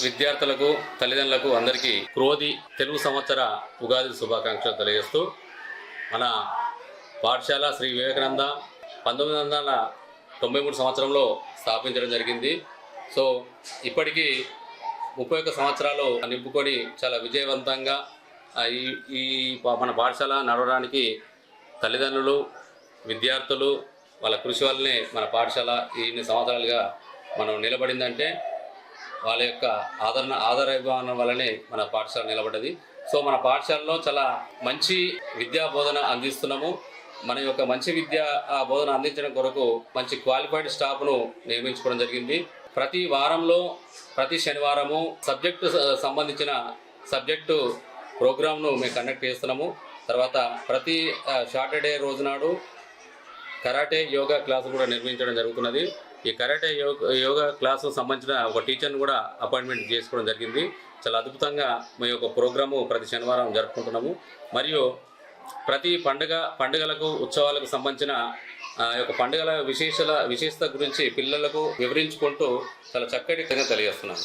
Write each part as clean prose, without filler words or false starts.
విద్యార్థులకు తల్లిదండ్రులకు అందరికీ క్రోధి తెలుగు సంవత్సర ఉగాది శుభాకాంక్షలు తెలియజేస్తూ మన పాఠశాల శ్రీ వివేకానంద 1993 సంవత్సరంలో స్థాపించడం జరిగింది. సో ఇప్పటికీ 31 సంవత్సరాలు నింపుకొని చాలా విజయవంతంగా ఈ మన పాఠశాల నడవడానికి తల్లిదండ్రులు విద్యార్థులు వాళ్ళ కృషి వల్లనే మన పాఠశాల ఇన్ని సంవత్సరాలుగా మనం నిలబడిందంటే వాళ్ళ యొక్క ఆదరాభిమానం వల్లనే మన పాఠశాల నిలబడ్డది. సో మన పాఠశాలలో చాలా మంచి విద్యా బోధన అందిస్తున్నాము. మన యొక్క మంచి విద్యా బోధన అందించడం కొరకు మంచి క్వాలిఫైడ్ స్టాఫ్ను నియమించుకోవడం జరిగింది. ప్రతి వారంలో ప్రతి శనివారము సంబంధించిన సబ్జెక్టు ప్రోగ్రామ్ను మేము కండక్ట్ చేస్తున్నాము. తర్వాత ప్రతి సాటర్డే రోజునాడు కరాటే యోగా క్లాసు కూడా నిర్వహించడం జరుగుతున్నది. ఈ కరాటే యోగా క్లాసు సంబంధించిన ఒక టీచర్ని కూడా అపాయింట్మెంట్ చేసుకోవడం జరిగింది. చాలా అద్భుతంగా మీ యొక్క ప్రోగ్రాము ప్రతి శనివారం జరుపుకుంటున్నాము. మరియు ప్రతి పండుగలకు ఉత్సవాలకు సంబంధించిన యొక్క పండుగల విశేషత గురించి పిల్లలకు వివరించుకుంటూ చాలా చక్కటి తెలియజేస్తున్నాను.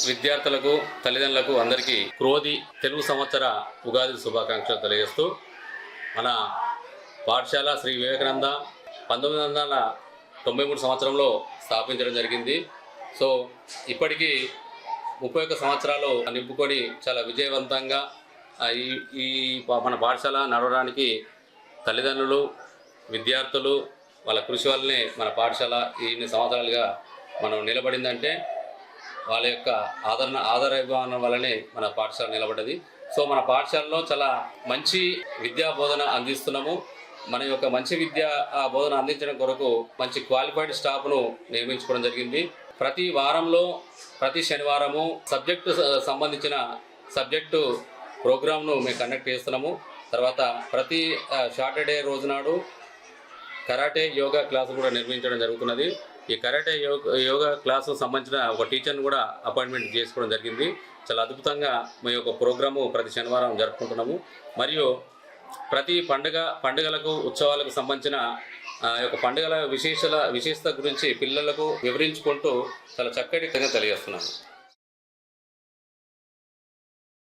విద్యార్థులకు తల్లిదండ్రులకు అందరికీ క్రోధి తెలుగు సంవత్సర ఉగాది శుభాకాంక్షలు తెలియజేస్తూ మన పాఠశాల శ్రీ వివేకానంద 1993 సంవత్సరంలో స్థాపించడం జరిగింది. సో ఇప్పటికీ 31 సంవత్సరాలు నింపుకొని చాలా విజయవంతంగా ఈ మన పాఠశాల నడవడానికి తల్లిదండ్రులు విద్యార్థులు వాళ్ళ కృషి వల్లనే మన పాఠశాల ఇన్ని సంవత్సరాలుగా మనం నిలబడిందంటే వాళ్ళ యొక్క ఆదరాభిమానం వల్లనే మన పాఠశాల నిలబడ్డది. సో మన పాఠశాలలో చాలా మంచి విద్యా బోధన అందిస్తున్నాము. మన యొక్క మంచి విద్యా బోధన అందించడం కొరకు మంచి క్వాలిఫైడ్ స్టాఫ్ను నియమించుకోవడం జరిగింది. ప్రతి వారంలో ప్రతి శనివారము సంబంధించిన సబ్జెక్టు ప్రోగ్రామ్ను మేము కండక్ట్ చేస్తున్నాము. తర్వాత ప్రతి సాటర్డే రోజునాడు కరాటే యోగా క్లాసు కూడా నిర్వహించడం జరుగుతున్నది. ఈ కరాటే యోగా క్లాసు సంబంధించిన ఒక టీచర్ని కూడా అపాయింట్మెంట్ చేసుకోవడం జరిగింది. చాలా అద్భుతంగా మీ యొక్క ప్రోగ్రాము ప్రతి శనివారం జరుపుకుంటున్నాము. మరియు ప్రతి పండుగలకు ఉత్సవాలకు సంబంధించిన యొక్క పండుగల విశేషత గురించి పిల్లలకు వివరించుకుంటూ చాలా చక్కటి తెలియజేస్తున్నాను.